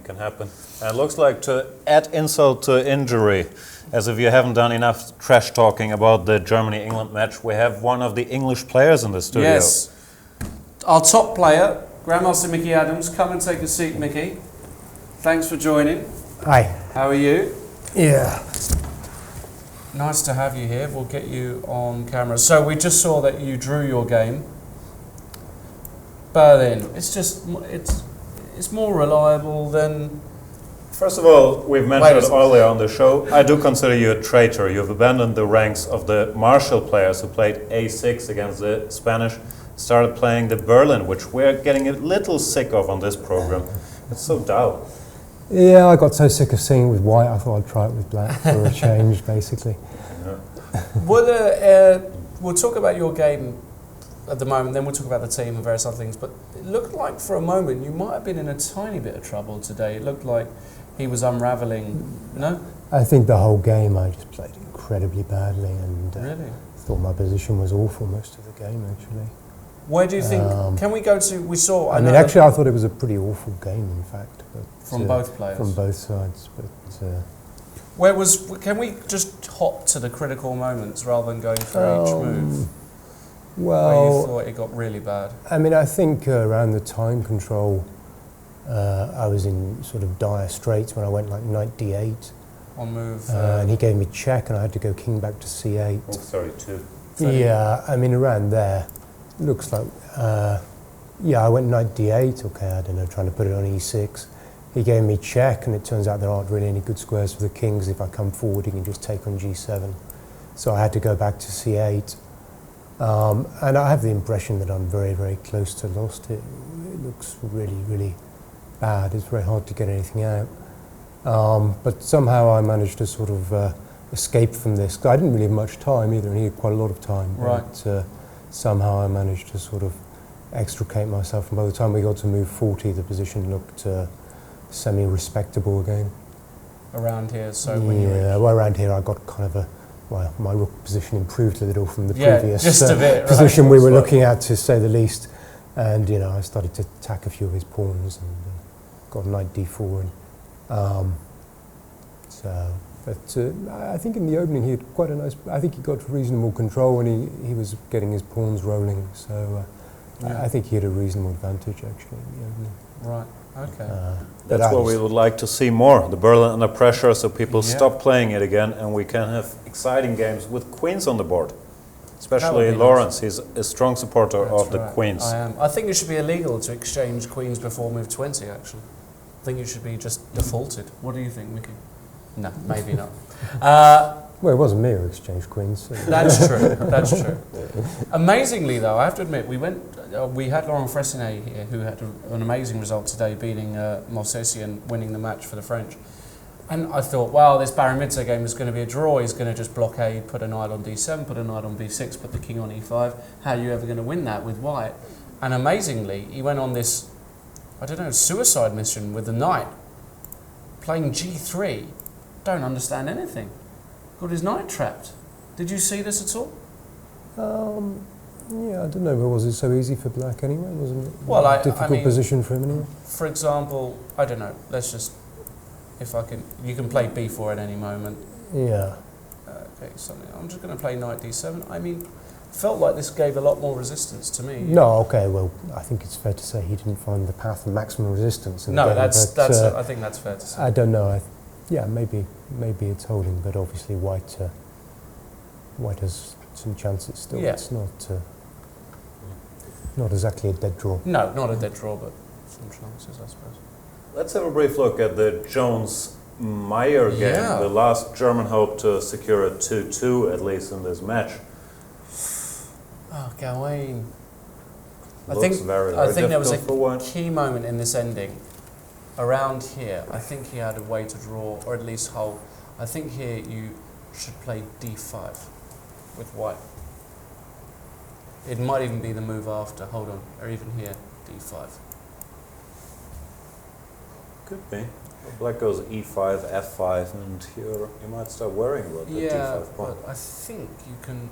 can happen. And it looks like to add insult to injury, as if you haven't done enough trash talking about the Germany-England match, we have one of the English players in the studio. Yes. Our top player, Grandmaster Michael Adams. Come and take a seat, Mickey. Thanks for joining. Hi. How are you? Yeah. Nice to have you here. We'll get you on camera. So we just saw that you drew your game. Berlin. It's more reliable than... First of all, we've mentioned it earlier on the show, I do consider you a traitor. You've abandoned the ranks of the Marshall players who played A6 against the Spanish, started playing the Berlin, which we're getting a little sick of on this program. It's so dull. Yeah, I got so sick of seeing it with white, I thought I'd try it with black for a change, basically. Yeah. We'll talk about your game at the moment, then we'll talk about the team and various other things, but it looked like for a moment you might have been in a tiny bit of trouble today. It looked like he was unravelling, no? I think the whole game I just played incredibly badly and really? Thought my position was awful most of the game, actually. Where do you think, can we go to, we saw... I mean, actually I thought it was a pretty awful game, in fact. But, from both players? From both sides, but... can we just hop to the critical moments rather than going through each move? Well... Where you thought it got really bad? I mean, I think around the time control, I was in sort of dire straits when I went like knight d8. On move... and he gave me check and I had to go king back to c8. Oh, sorry, 2. Yeah, I mean, around there, looks like... yeah, I went knight d8, okay, I don't know, trying to put it on e6. He gave me check, and it turns out there aren't really any good squares for the kings. If I come forward, he can just take on g7. So I had to go back to c8. And I have the impression that I'm very, very close to lost it. It looks really, really bad. It's very hard to get anything out. But somehow I managed to sort of escape from this. I didn't really have much time either, and he had quite a lot of time. Right. But somehow I managed to sort of extricate myself. And by the time we got to move 40, the position looked semi-respectable again. Around here, so yeah, well, around here I got kind of a... Well, my rook position improved a little from the previous just a bit, position we were looking at, to say the least. And, you know, I started to attack a few of his pawns and got knight d4. And, I think in the opening he had quite a nice... I think he got reasonable control and he was getting his pawns rolling. So I think he had a reasonable advantage, actually, in the opening. Right. Okay. That's what we would like to see more, the Berlin under pressure, so people stop playing it again and we can have exciting games with queens on the board. Especially Lawrence, he's a strong supporter of the queens. I am. I think it should be illegal to exchange queens before move 20, actually. I think it should be just defaulted. What do you think, Mickey? No, maybe not. Well, it wasn't me who exchanged queens. So. That's true, that's true. Amazingly, though, I have to admit, we had Laurent Fressinet here, who had an amazing result today, beating Mossesi and winning the match for the French. And I thought, wow, this Baron-Midze game is going to be a draw. He's going to just blockade, put a knight on d7, put a knight on b6, put the king on e5. How are you ever going to win that with white? And amazingly, he went on this, I don't know, suicide mission with the knight, playing g3. Don't understand anything. Got his knight trapped. Did you see this at all? Yeah, I don't know, but was it so easy for black anyway? Wasn't it a difficult position for him anyway? For example, I don't know, let's just, if I can, you can play b4 at any moment. Yeah. Okay, something. I'm just going to play knight d7. I mean, felt like this gave a lot more resistance to me. No, okay, well, I think it's fair to say he didn't find the path of maximum resistance. In the game, I think that's fair to say. I don't know. Yeah, maybe it's holding, but obviously white has some chances still. Yeah. It's not exactly a dead draw. No, not a dead draw, but some chances, I suppose. Let's have a brief look at the Jones-Meyer game, the last German hope to secure a 2-2, at least in this match. Oh, Gawain. I Looks think very there was difficult a key moment in this ending. Around here, I think he had a way to draw, or at least hold. I think here you should play d5 with white. It might even be the move after, hold on, or even here, d5. Could be. Black goes e5, f5, and here you might start worrying about the d5 pawn. But I think you can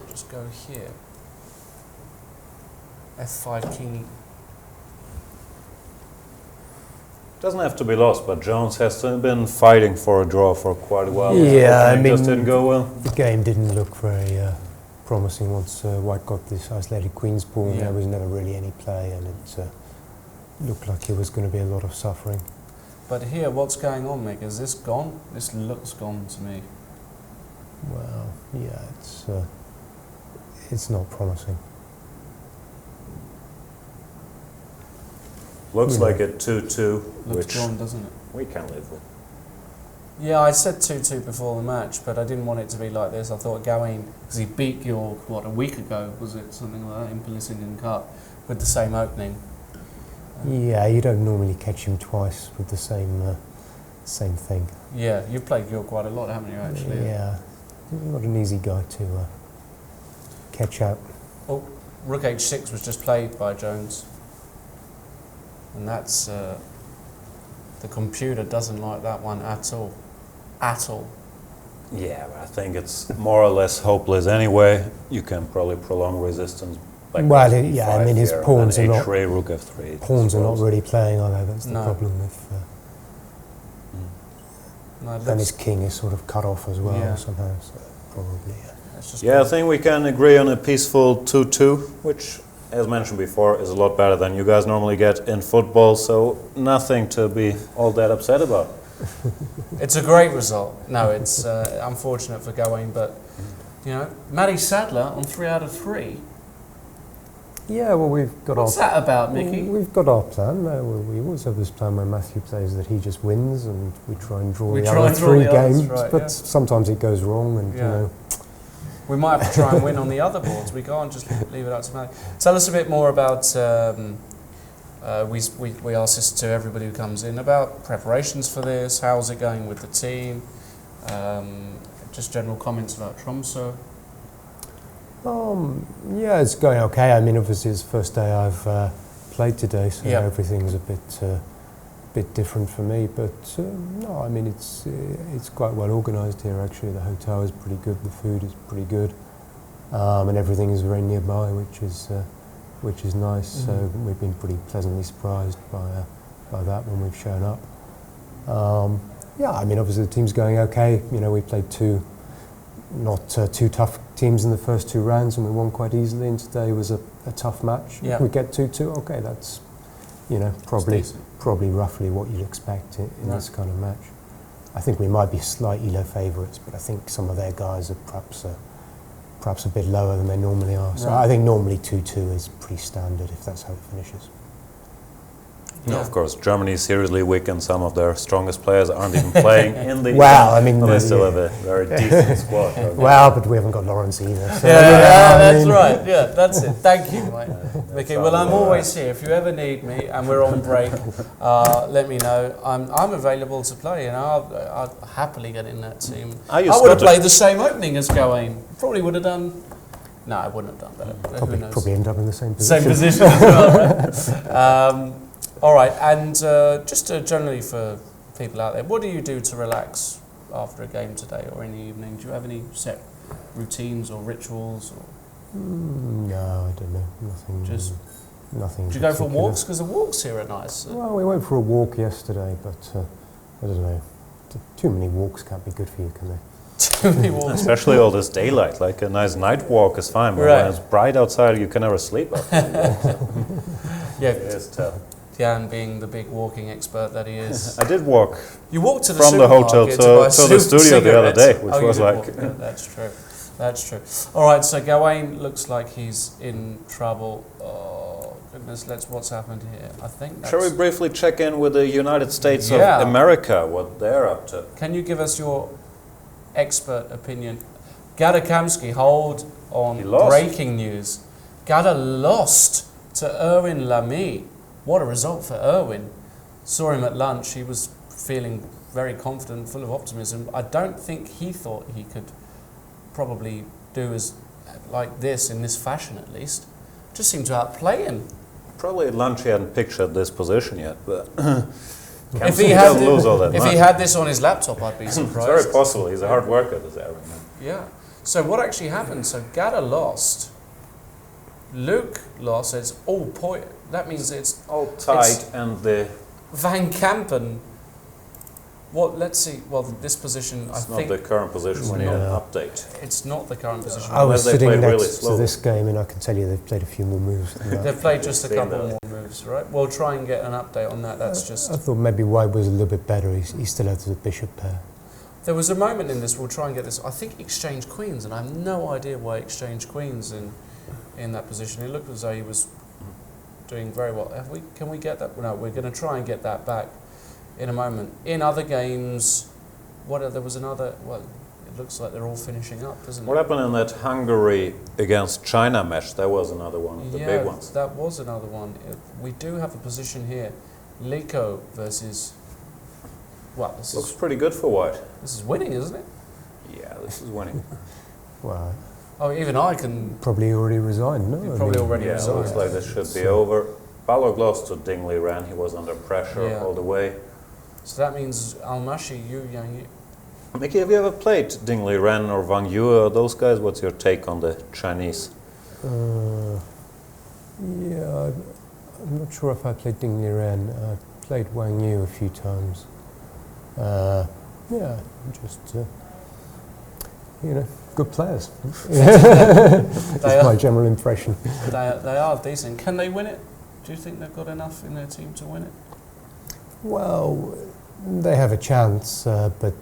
just go here. f5 king. Doesn't have to be lost, but Jones has been fighting for a draw for quite a while. Yeah, I mean, just didn't go well. The game didn't look very promising once White got this isolated Queen's ball. Yeah. There was never really any play, and it looked like it was going to be a lot of suffering. But here, what's going on, Mick? Is this gone? This looks gone to me. Well, yeah, it's not promising. Looks Yeah. like a 2-2, Looks which gone, doesn't it? we can live with. Yeah, I said 2-2 before the match, but I didn't want it to be like this. I thought Gawain, because he beat York, what, a week ago, was it, something like that, in Palladian Cup, with the same opening. Yeah, you don't normally catch him twice with the same thing. Yeah, you've played York quite a lot, haven't you, actually? Yeah, not an easy guy to catch out. Oh, Rook H6 was just played by Jones. And that's, the computer doesn't like that one at all. At all. Yeah, but I think it's more or less hopeless anyway. You can probably prolong resistance. Like Well, F5 yeah, I mean, his here, pawns and are then not- H3, Rook F3. Pawns are not suppose. really playing, are they? That's the No. problem with. No, it And his looks, king is sort of cut off as well Yeah. somehow, so probably. it's just Yeah, I think we can agree on a peaceful 2-2, which, as mentioned before, is a lot better than you guys normally get in football, so nothing to be all that upset about. It's a great result. No, it's unfortunate for Gawain, but, you know, Matty Sadler on 3 out of 3. Yeah, well, we've got What's that about, Mickey? We've got our plan. We always have this plan when Matthew plays that he just wins, and we try and draw We the try other and draw 3 the others, games. right, But yeah. sometimes it goes wrong, and Yeah. you know. We might have to try and win on the other boards. We can't just leave it up to Matty. Tell us a bit more about, we ask this to everybody who comes in, about preparations for this, how's it going with the team, just general comments about Tromsø. Yeah, it's going okay. I mean, obviously it's the first day I've played today, so Yeah. everything's a bit different for me. But no, I mean it's quite well organised here. Actually, the hotel is pretty good. The food is pretty good, and everything is very nearby, which is nice. Mm-hmm. So we've been pretty pleasantly surprised by that when we've shown up. Yeah, I mean obviously the team's going okay. You know, we played not too tough teams in the first 2 rounds, and we won quite easily, and today was a tough match. Yeah. If we get 2-2, okay, that's, you know, probably roughly what you'd expect in Right. this kind of match. I think we might be slightly low favourites, but I think some of their guys are perhaps a bit lower than they normally are. So Right. I think normally 2-2 is pretty standard if that's how it finishes. No, Yeah. of course, Germany is seriously weak, and some of their strongest players aren't even playing in the Well, event, I mean, but they still yeah. have a very decent squad. Well, but we haven't got Lawrence either. So, Yeah, you know, I that's mean- right. Yeah, that's it. Thank you, mate. Mickey. Well, I'm all always here. If you ever need me and we're on break, let me know. I'm available to play. You know, I'll happily get in that team. Are you I would have Scottish? played the same opening as Gawain. Probably would have done. No, I wouldn't have done better. Who knows? Probably end up in the same position. Same position as well, right? All right, and just generally for people out there, what do you do to relax after a game today or in the evening? Do you have any set routines or rituals? Or No, I don't know. Nothing. do you go for particular. walks? Because the walks here are nice. Well, we went for a walk yesterday, but I don't know. Too many walks can't be good for you, can they? Too many walks. Especially all this daylight, like a nice night walk is fine, but Right. when it's bright outside, you can never sleep after the walk. So Yeah, it is tough. Jan being the big walking expert that he is. I did walk You walked to the from the hotel supermarket to buy the studio the other cigarettes. day, which Oh, you was did like... walk. Yeah, that's true. That's true. All right, so Gawain looks like he's in trouble. Oh, goodness, what's happened here? I think that's... Shall we briefly check in with the United States Yeah. of America, what they're up to? Can you give us your expert opinion? Gada Kamsky, hold on. He lost. Breaking news. Gada lost to Erwin Lamy. What a result for Erwin. Saw him at lunch. He was feeling very confident, full of optimism. I don't think he thought he could probably do as like this in this fashion at least. Just seemed to outplay him. Probably at lunch he hadn't pictured this position yet, but If he had doesn't lose all that if much. he had this on his laptop, I'd be It's surprised. very possible. He's a hard worker, this Aaron. Yeah. So what actually happened? So Gada lost. Luke lost. It's all point. That means it's All tight, and the Van Kampen. What? Let's see. Well, this position, It's I not think the current position when you No. update. it's not the current position. I was Unless they sitting played next really to slow. this game, and I can tell you they've played a few more moves than that. They've played just a Seen couple that. more moves, right? We'll try and get an update on that. That's just. I thought maybe White was a little bit better. He still has the bishop pair. There was a moment in this. We'll try and get this. I think exchange queens, and I have no idea why exchange queens in that position. It looked as though he was doing very well. Can we get that? No, we're going to try and get that back in a moment. In other games, there was another. Well, it looks like they're all finishing up, doesn't What it? happened in that Hungary against China match? That was another one of the big ones. That was another one. We do have a position here. Liko versus. Well, this Looks is pretty good for White. winning, isn't it? Yeah, this is winning. Well, Oh, even I can. probably already resigned, no? You I probably mean, already Yeah, it resigned. looks like this should be over. Balog lost to Dingley Ran. He was under pressure Yeah. all the way. So that means Almashi, Yang. Mickey, have you ever played Dingley Ran or Wang Yue or those guys? What's your take on the Chinese? Yeah, I'm not sure if I played Ding Liren. I played Wang Yu a few times. Yeah, just, good players. That's my general impression. They are decent. Can they win it? Do you think they've got enough in their team to win it? Well, they have a chance, but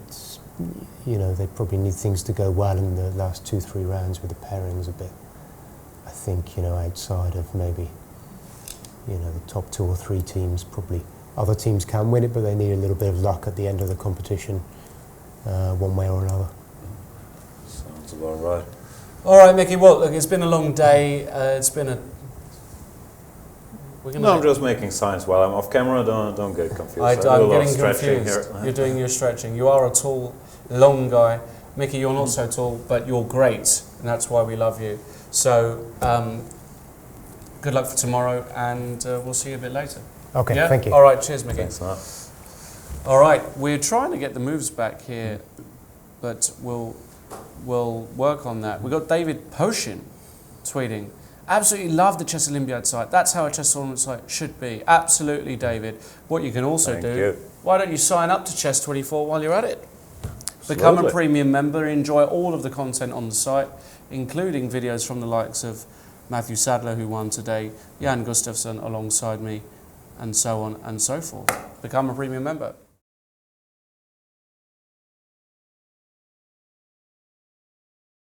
they probably need things to go well in the last 2-3 rounds with the pairings a bit. I think, outside of maybe, the top 2 or 3 teams, probably other teams can win it, but they need a little bit of luck at the end of the competition, one way or another. Sounds about right. All right, Mickey. Well, look, it's been a long day. It's been a. No, I'm just making signs while I'm off camera. Don't get confused. I'm do a lot of getting stretching confused. here. You're doing your stretching. You are a tall, long guy. Mickey, you're not so tall, but you're great, and that's why we love you. So, good luck for tomorrow, and we'll see you a bit later. Okay, Yeah? thank you. All right, cheers, Mickey. Thanks a lot. All right, we're trying to get the moves back here, but we'll work on that. We've got David Poshin tweeting, absolutely love the Chess Olympiad site. That's how a chess tournament site should be. Absolutely, David. What you can also Thank do, you. why don't you sign up to Chess24 while you're at it? Become a Absolutely. premium member, enjoy all of the content on the site, including videos from the likes of Matthew Sadler, who won today, Jan Gustafsson alongside me, and so on and so forth. Become a premium member.